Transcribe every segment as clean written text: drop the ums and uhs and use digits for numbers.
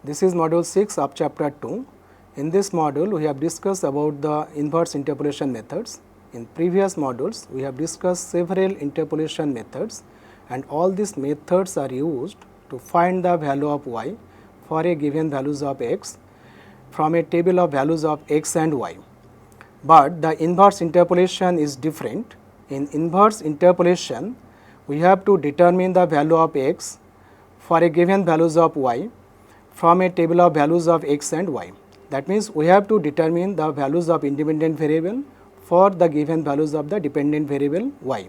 This is module 6 of chapter 2. In this module, we have discussed about the inverse interpolation methods. In previous modules, we have discussed several interpolation methods, and all these methods are used to find the value of y for a given values of x from a table of values of x and y. But the inverse interpolation is different. In inverse interpolation, we have to determine the value of x for a given values of y from a table of values of x and y. That means we have to determine the values of independent variable for the given values of the dependent variable y.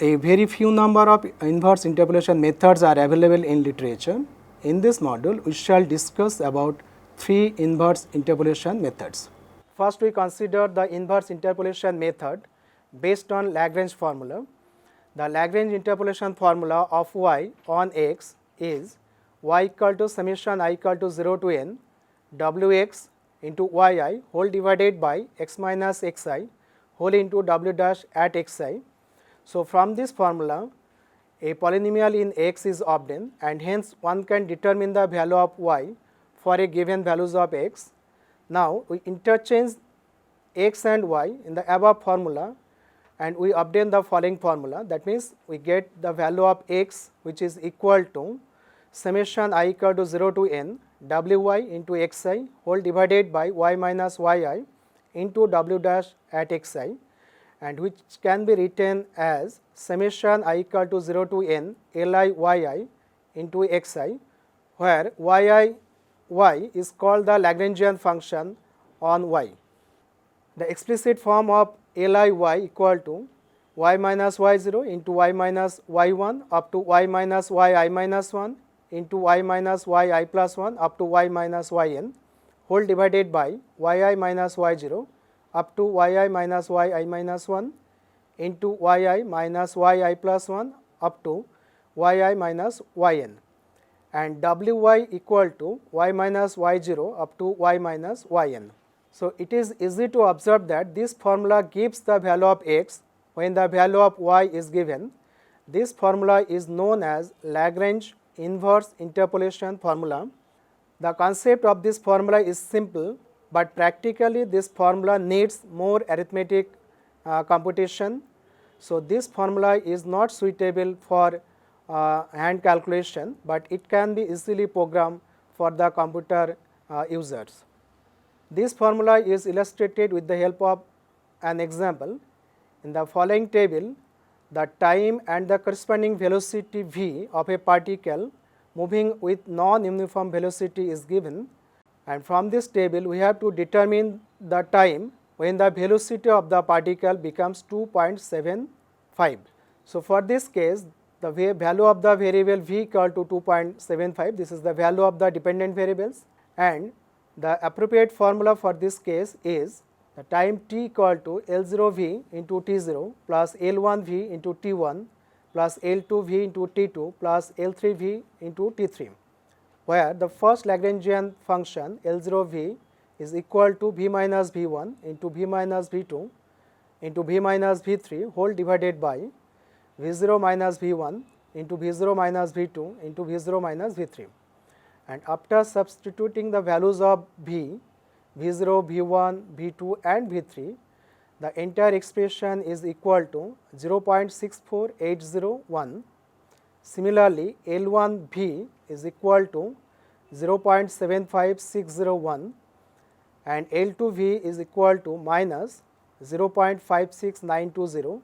A very few number of inverse interpolation methods are available in literature. In this module, we shall discuss about 3 inverse interpolation methods. First, we consider the inverse interpolation method based on Lagrange formula. The Lagrange interpolation formula of y on x is y equal to summation I equal to 0 to n wx into yi whole divided by x minus xi whole into w dash at xi. So, from this formula, a polynomial in x is obtained, and hence one can determine the value of y for a given values of x. Now, we interchange x and y in the above formula, and we obtain the following formula. That means, we get the value of x which is equal to summation I equal to 0 to n wy into xi whole divided by y minus yi into w dash at xi, and which can be written as summation I equal to 0 to n li yi into xi, where y is called the Lagrangian function on y. The explicit form of li y equal to y minus y0 into y minus y1 up to y minus yi minus 1 into y minus yi plus 1 up to y minus yn whole divided by yi minus y0 up to yi minus yi minus 1 into yi minus yi plus 1 up to yi minus yn, and wy equal to y minus y0 up to y minus yn. So, it is easy to observe that this formula gives the value of x when the value of y is given. This formula is known as Lagrange inverse interpolation formula. The concept of this formula is simple, but practically this formula needs more arithmetic computation. So, this formula is not suitable for hand calculation, but it can be easily programmed for the computer users. This formula is illustrated with the help of an example. In the following table, the time and the corresponding velocity v of a particle moving with non-uniform velocity is given, and from this table we have to determine the time when the velocity of the particle becomes 2.75. So, for this case, the value of the variable v equal to 2.75, this is the value of the dependent variables, and the appropriate formula for this case is the time t equal to L0v into T0 plus L1v into T1 plus L2v into T2 plus L3v into T3, where the first Lagrangian function L0v is equal to v minus v1 into v minus v2 into v minus v3 whole divided by v0 minus v1 into v0 minus v2 into v0 minus v3. And after substituting the values of v0, v1, v2 and v3, the entire expression is equal to 0.64801. Similarly, L1v is equal to 0.75601 and L2v is equal to minus 0.56920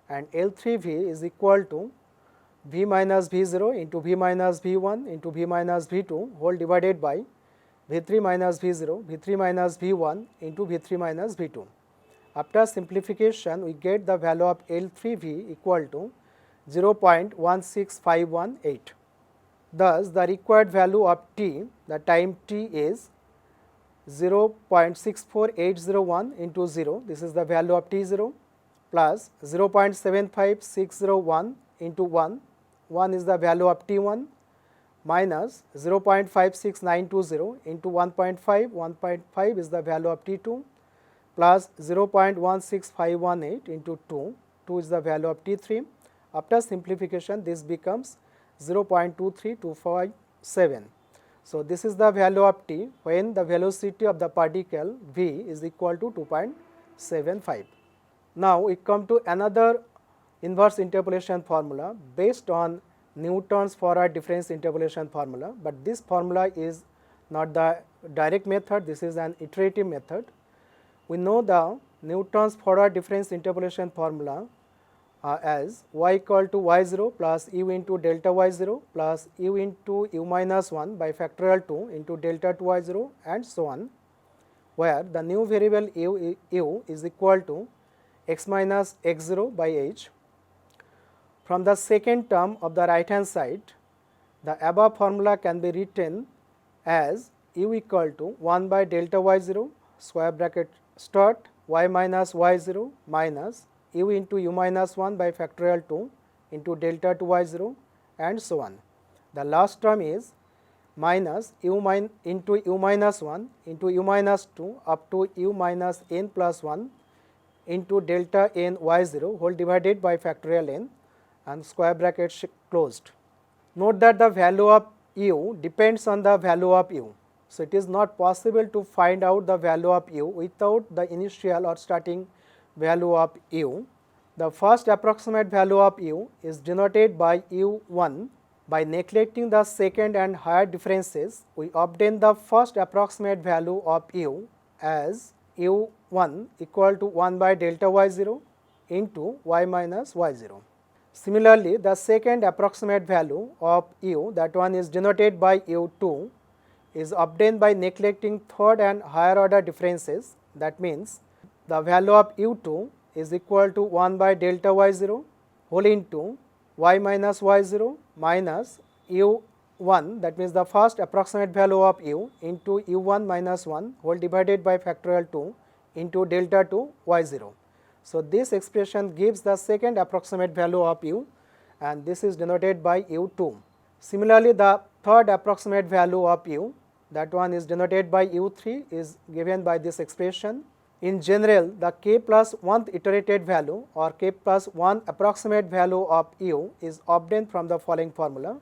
and L3v is equal to v minus v0 into v minus v1 into v minus v2 whole divided by v3 minus v0, v3 minus v1 into v3 minus v2. After simplification, we get the value of L3v equal to 0.16518. Thus, the required value of t, the time t is 0.64801 into 0, this is the value of t0, plus 0.75601 into 1, 1 is the value of t1, minus 0.56920 into 1.5, 1.5 is the value of t2, plus 0.16518 into 2, 2 is the value of t3. After simplification, this becomes 0.23257. So, this is the value of t when the velocity of the particle v is equal to 2.75. Now, we come to another inverse interpolation formula based on Newton's forward difference interpolation formula, but this formula is not the direct method, this is an iterative method. We know the Newton's forward difference interpolation formula as y equal to y0 plus u into delta y0 plus u into u minus 1 by factorial 2 into delta 2 y0 and so on, where the new variable u is equal to x minus x0 by h. From the second term of the right hand side, the above formula can be written as u equal to 1 by delta y0 square bracket start y minus y0 minus u into u minus 1 by factorial 2 into delta 2 y0 and so on. The last term is minus into u minus 1 into u minus 2 up to u minus n plus 1 into delta n y0 whole divided by factorial n and square bracket closed. Note that the value of u depends on the value of u. So, it is not possible to find out the value of u without the initial or starting value of u. The first approximate value of u is denoted by u1. By neglecting the second and higher differences, we obtain the first approximate value of u as u1 equal to 1 by delta y0 into y minus y0. Similarly, the second approximate value of u, that one is denoted by u2, is obtained by neglecting third and higher order differences. That means the value of u2 is equal to 1 by delta y0 whole into y minus y0 minus u1, that means the first approximate value of u into u1 minus 1 whole divided by factorial 2 into delta 2 y0. So, this expression gives the second approximate value of u and this is denoted by u2. Similarly, the third approximate value of u, that one is denoted by u3, is given by this expression. In general, the k plus 1th iterated value or k plus 1 approximate value of u is obtained from the following formula.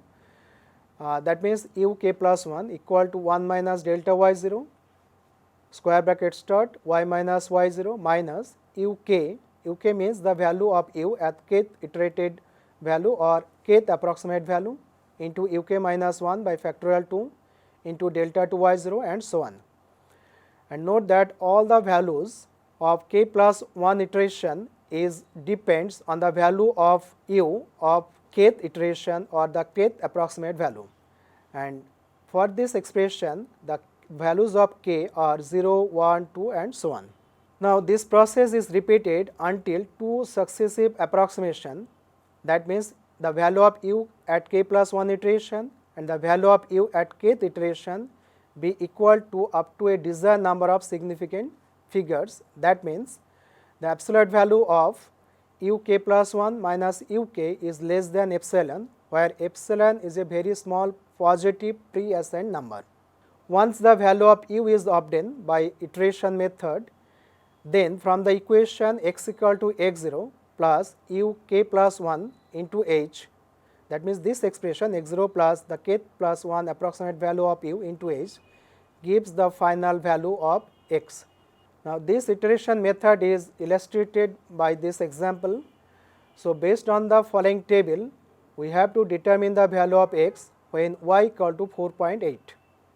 That means u k plus 1 equal to 1 minus delta y0 square bracket start y minus y0 minus uk means the value of u at kth iterated value or kth approximate value into uk minus 1 by factorial 2 into delta 2 y0 and so on. And note that all the values of k plus 1 iteration is depends on the value of u of kth iteration or the kth approximate value. And for this expression, the values of k are 0, 1, 2 and so on. Now, this process is repeated until two successive approximation, that means the value of u at k plus 1 iteration and the value of u at kth iteration be equal to up to a desired number of significant figures. That means the absolute value of uk plus 1 minus uk is less than epsilon, where epsilon is a very small positive pre-assigned number. Once the value of u is obtained by iteration method, then from the equation x equal to x0 plus uk plus 1 into h, that means this expression x0 plus the kth plus 1 approximate value of u into h gives the final value of x. Now, this iteration method is illustrated by this example. So, based on the following table, we have to determine the value of x when y equal to 4.8.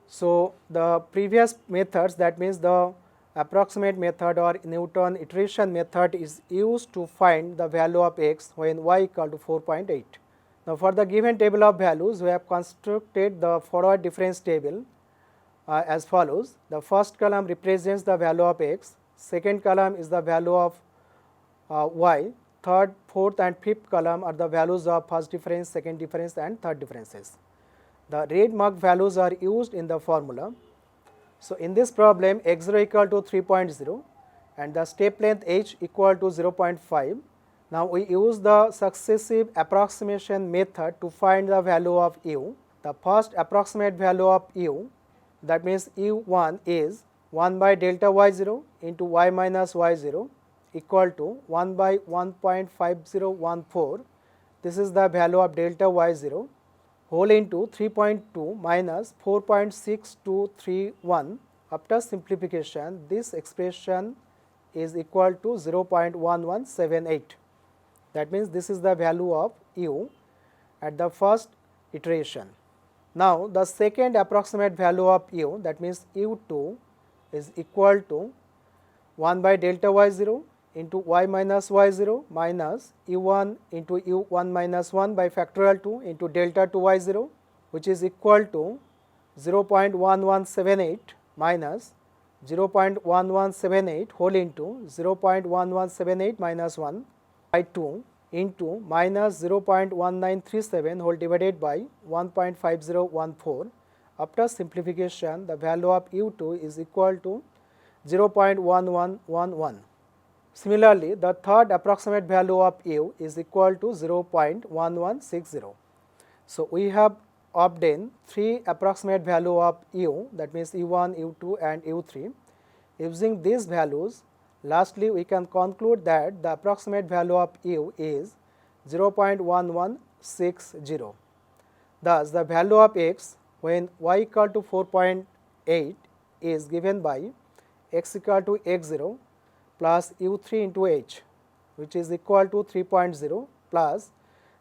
So, the previous methods, that means the approximate method or Newton iteration method is used to find the value of x when y equal to 4.8. Now, for the given table of values, we have constructed the forward difference table as follows. The first column represents the value of x, second column is the value of y, third, fourth and fifth column are the values of first difference, second difference and third differences. The red marked values are used in the formula. So, in this problem x0 equal to 3.0 and the step length h equal to 0.5. Now, we use the successive approximation method to find the value of u. The first approximate value of u, that means u1 is 1 by delta y0 into y minus y0 equal to 1 by 1.5014. This is the value of delta y0 whole into 3.2 minus 4.6231. After simplification, this expression is equal to 0.1178. That means this is the value of u at the first iteration. Now, the second approximate value of u, that means u2 is equal to 1 by delta y0 into y minus y0 minus u1 into u1 minus 1 by factorial 2 into delta 2 y0, which is equal to 0.1178 minus 0.1178 whole into 0.1178 minus 1 by 2 into minus 0.1937 whole divided by 1.5014. After simplification, the value of u2 is equal to 0.1111. Similarly, the third approximate value of u is equal to 0.1160. So, we have obtained three approximate value of u, that means u1, u2 and u3. Using these values, lastly we can conclude that the approximate value of u is 0.1160. Thus, the value of x when y equal to 4.8 is given by x equal to x0 plus u3 into h, which is equal to 3.0 plus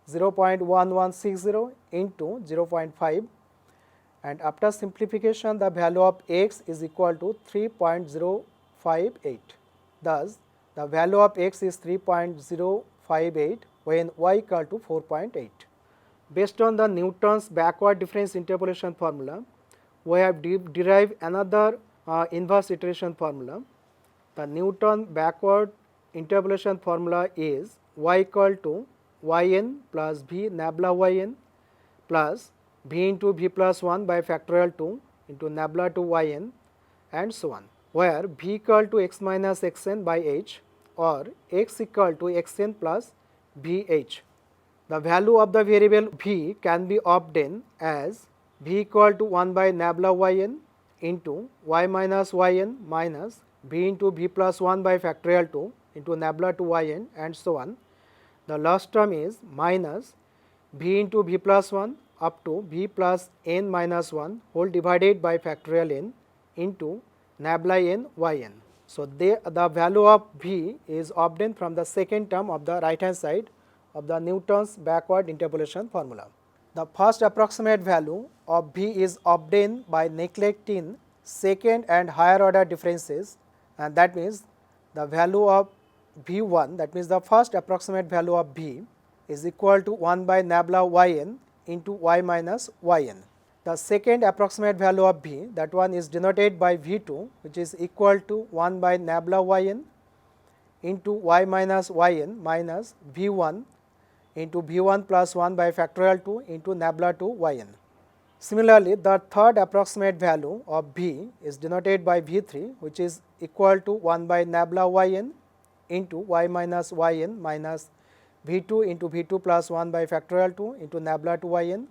0.1160 into 0.5, and after simplification the value of x is equal to 3.058. Thus, the value of x is 3.058 when y equal to 4.8. Based on the Newton's backward difference interpolation formula, we have derived another inverse iteration formula. The Newton backward interpolation formula is y equal to yn plus v nabla yn plus v into v plus 1 by factorial 2 into nabla 2 yn and so on, where v equal to x minus xn by h or x equal to xn plus vh. The value of the variable v can be obtained as v equal to 1 by nabla yn into y minus yn minus v into v plus 1 by factorial 2 into nabla 2 yn and so on. The last term is minus v into v plus 1 up to v plus n minus 1 whole divided by factorial n into nabla n yn. So, the value of v is obtained from the second term of the right hand side of the Newton's backward interpolation formula. The first approximate value of v is obtained by neglecting second and higher order differences, and that means the value of v1, that means the first approximate value of v is equal to 1 by nabla yn into y minus yn. The second approximate value of v, that one is denoted by v2, which is equal to 1 by nabla yn into y minus yn minus v1 into v1 plus 1 by factorial 2 into nabla 2 yn. Similarly, the third approximate value of v is denoted by v3, which is equal to 1 by nabla yn into y minus yn minus v2 into v2 plus 1 by factorial 2 into nabla 2 yn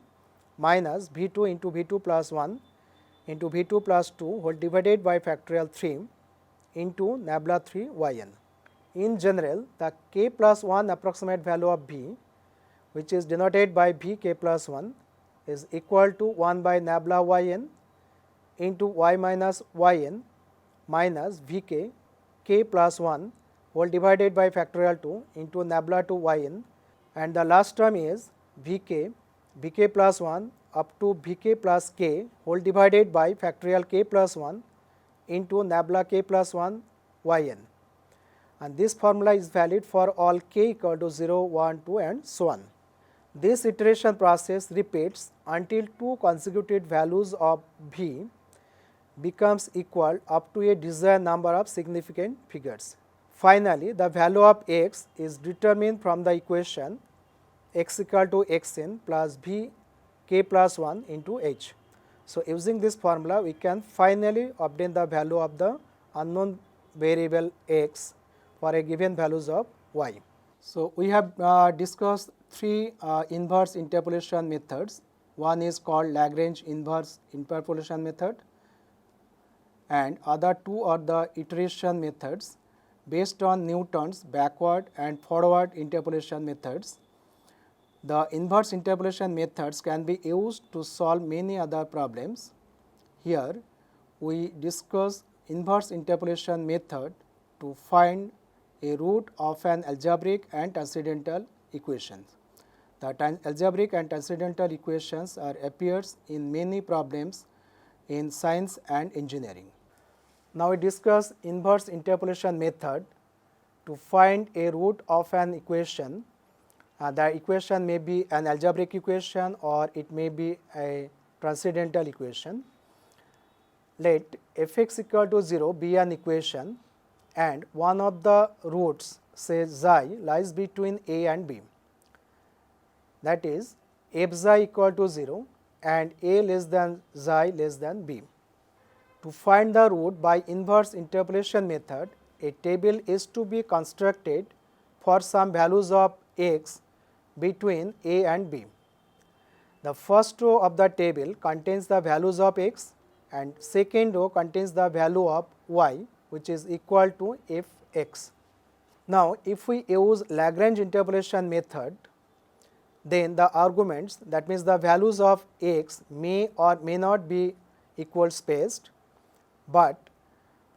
minus v2 into v2 plus 1 into v2 plus 2 whole divided by factorial 3 into nabla 3 yn. In general, the k plus 1 approximate value of v, which is denoted by v k plus 1, is equal to 1 by nabla yn into y minus yn minus vk k plus 1 whole divided by factorial 2 into nabla 2 yn, and the last term is vk plus 1 up to vk plus k whole divided by factorial k plus 1 into nabla k plus 1 yn, and this formula is valid for all k equal to 0, 1, 2 and so on. This iteration process repeats until two consecutive values of v becomes equal up to a desired number of significant figures. Finally, the value of x is determined from the equation x equal to xn plus v k plus 1 into h. So, using this formula we can finally obtain the value of the unknown variable x for a given values of y. So, we have discussed three inverse interpolation methods. One is called Lagrange inverse interpolation method, and other two are the iteration methods based on Newton's backward and forward interpolation methods. The inverse interpolation methods can be used to solve many other problems. Here we discuss inverse interpolation method to find a root of an algebraic and transcendental equation. The algebraic and transcendental equations appears in many problems in science and engineering. Now we discuss inverse interpolation method to find a root of an equation. The equation may be an algebraic equation or it may be a transcendental equation. Let f(x) equal to 0 be an equation and one of the roots, say xi, lies between a and b. That is f xi equal to 0 and a less than xi less than b. To find the root by inverse interpolation method, a table is to be constructed for some values of x between a and b. The first row of the table contains the values of x and second row contains the value of y, which is equal to f x. Now, if we use Lagrange interpolation method, then the arguments, that means the values of x, may or may not be equal spaced, but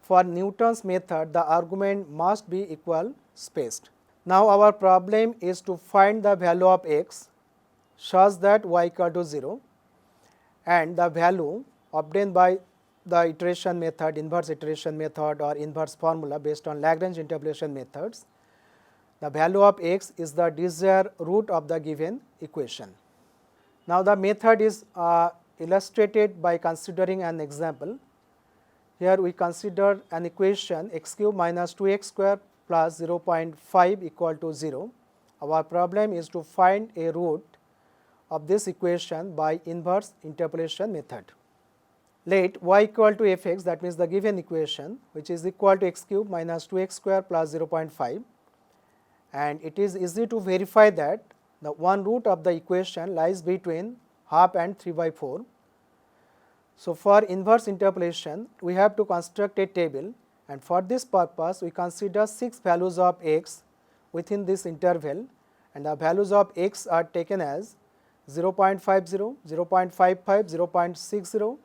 for Newton's method the argument must be equal spaced. Now, our problem is to find the value of x such that y equal to 0 and the value obtained by the iteration method, inverse iteration method or inverse formula based on Lagrange interpolation methods. The value of x is the desired root of the given equation. Now, the method is illustrated by considering an example. Here we consider an equation x cube minus 2x square plus 0.5 equal to 0. Our problem is to find a root of this equation by inverse interpolation method. Let y equal to f(x), that means the given equation, which is equal to x cube minus 2x square plus 0.5, and it is easy to verify that the one root of the equation lies between half and 3/4. So, for inverse interpolation we have to construct a table, and for this purpose we consider 6 values of x within this interval, and the values of x are taken as 0.50, 0.55, 0.60,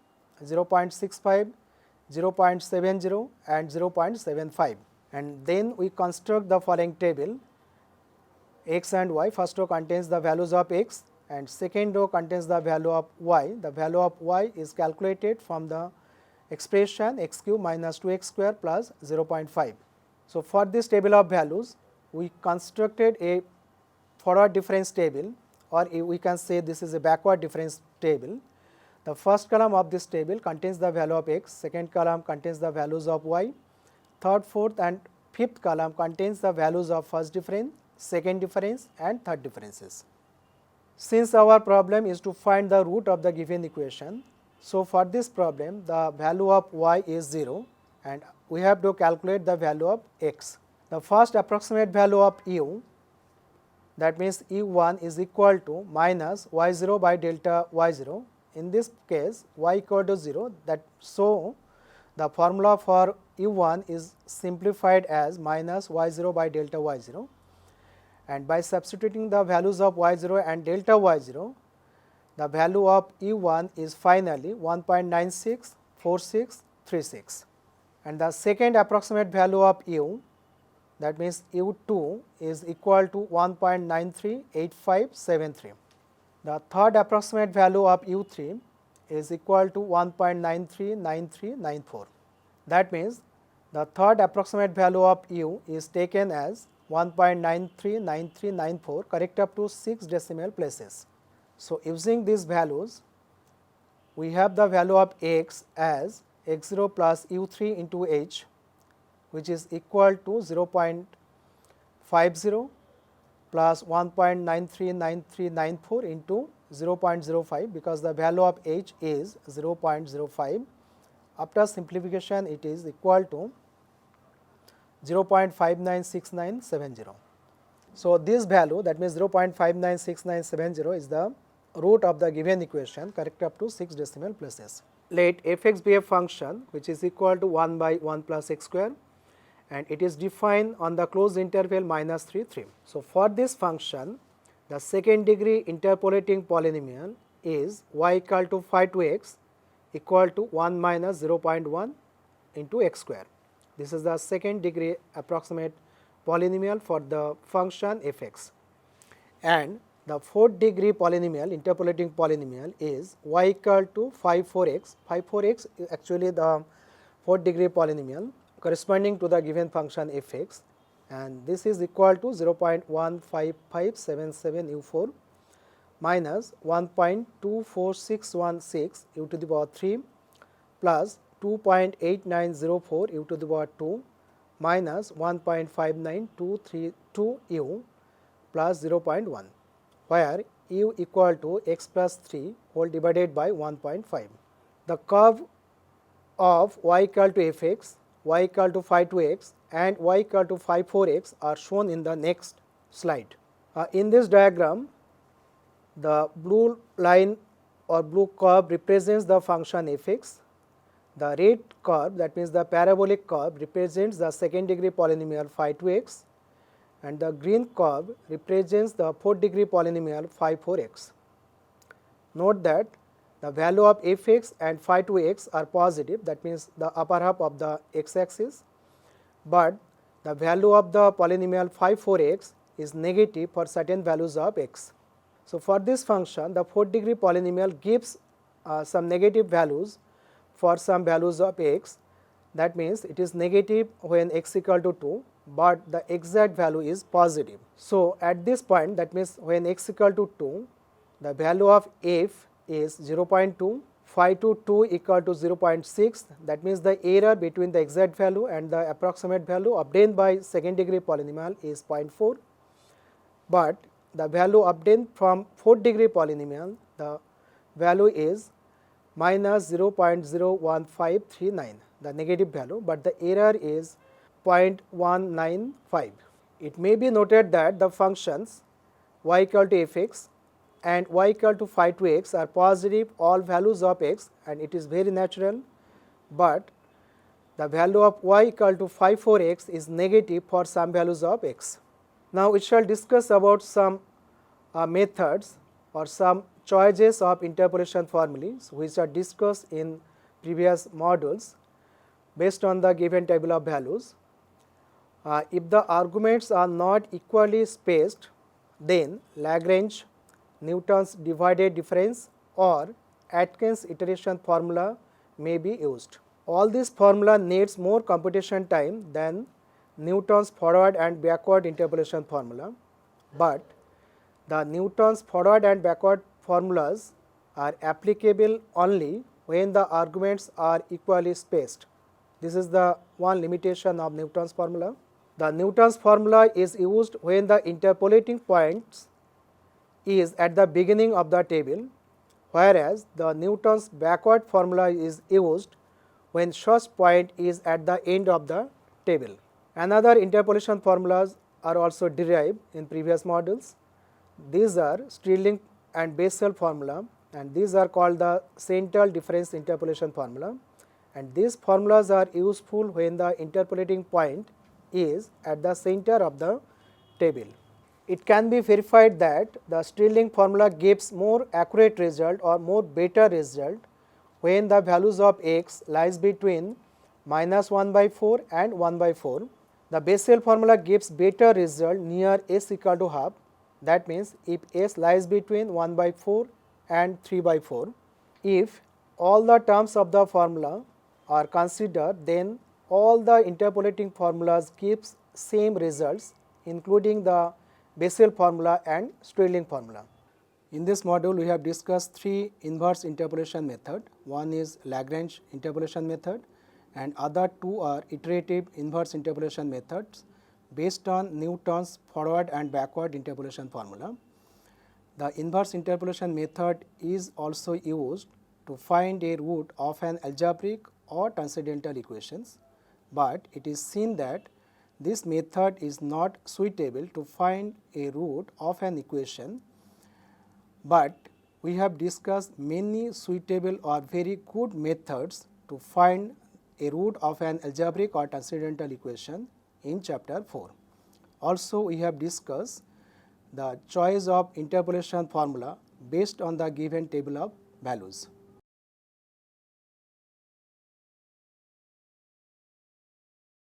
0.65, 0.70 and 0.75, and then we construct the following table. X and y, first row contains the values of x and second row contains the value of y. The value of y is calculated from the expression x cube minus 2x square plus 0.5. So, for this table of values we constructed a forward difference table, or we can say this is a backward difference table. The first column of this table contains the value of x, second column contains the values of y, third, fourth and fifth column contains the values of first difference, second difference and third differences. Since our problem is to find the root of the given equation, so for this problem the value of y is 0 and we have to calculate the value of x. The first approximate value of u, that means u1 is equal to minus y0 by delta y0. In this case y equal to 0, that so the formula for u1 is simplified as minus y0 by delta y0, and by substituting the values of y0 and delta y0, the value of u1 is finally 1.964636, and the second approximate value of u, that means u2 is equal to 1.938573. The third approximate value of u3 is equal to 1.939394. That means the third approximate value of u is taken as 1.939394, correct up to 6 decimal places. So, using these values we have the value of x as x0 plus u3 into h, which is equal to 0.50 plus 1.939394 into 0.05, because the value of h is 0.05. After simplification it is equal to 0.596970. So, this value, that means 0.596970 is the root of the given equation, correct up to 6 decimal places. Let f(x) be a function which is equal to 1 by 1 plus x square, and it is defined on the closed interval minus 3, 3. So, for this function the second degree interpolating polynomial is y equal to phi 2x equal to 1 minus 0.1 into x square. This is the second degree approximate polynomial for the function fx. And the fourth degree polynomial, interpolating polynomial, is y equal to phi 4x. Phi 4x is actually the fourth degree polynomial corresponding to the given function fx, and this is equal to 0.15577 u4 minus 1.24616 u to the power 3 plus 2.8904 u to the power 2 minus 1.59232 u plus 0.1, where u equal to x plus 3 whole divided by 1.5. The curve of y equal to fx, y equal to phi 2x and y equal to phi 4x are shown in the next slide. In this diagram, the blue line or blue curve represents the function fx. The red curve, that means the parabolic curve, represents the second degree polynomial phi 2x, and the green curve represents the fourth degree polynomial phi 4x. Note that the value of fx and phi 2x are positive, that means the upper half of the x axis, but the value of the polynomial phi 4x is negative for certain values of x. So, for this function, the fourth degree polynomial gives some negative values for some values of x. That means it is negative when x equal to 2, but the exact value is positive. So, at this point, that means when x equal to 2, the value of f is 0.2, phi to 2 equal to 0.6, that means the error between the exact value and the approximate value obtained by second degree polynomial is 0.4, but the value obtained from fourth degree polynomial, the value is minus 0.01539, the negative value, but the error is 0.195. It may be noted that the functions y equal to fx and y equal to phi 2x are positive all values of x, and it is very natural, but the value of y equal to phi 4x is negative for some values of x. Now, we shall discuss about some methods or some choices of interpolation formulas which are discussed in previous modules based on the given table of values. If the arguments are not equally spaced, then Lagrange, Newton's divided difference or Atkins iteration formula may be used. All this formula needs more computation time than Newton's forward and backward interpolation formula, but the Newton's forward and backward formulas are applicable only when the arguments are equally spaced. This is the one limitation of Newton's formula. The Newton's formula is used when the interpolating points is at the beginning of the table, whereas the Newton's backward formula is used when such point is at the end of the table. Another interpolation formulas are also derived in previous modules. These are Stirling and Bessel formula, and these are called the central difference interpolation formula, and these formulas are useful when the interpolating point is at the center of the table. It can be verified that the Stirling formula gives more accurate result or more better result when the values of x lies between minus 1 by 4 and 1 by 4. The Bessel formula gives better result near s equal to half. That means if s lies between 1 by 4 and 3 by 4. If all the terms of the formula are considered, then all the interpolating formulas gives same results, including the Bessel formula and Stirling formula. In this module, we have discussed three inverse interpolation method. One is Lagrange interpolation method, and other two are iterative inverse interpolation methods based on Newton's forward and backward interpolation formula. The inverse interpolation method is also used to find a root of an algebraic or transcendental equations, but it is seen that this method is not suitable to find a root of an equation, but we have discussed many suitable or very good methods to find a root of an algebraic or transcendental equation in chapter 4. Also, we have discussed the choice of interpolation formula based on the given table of values.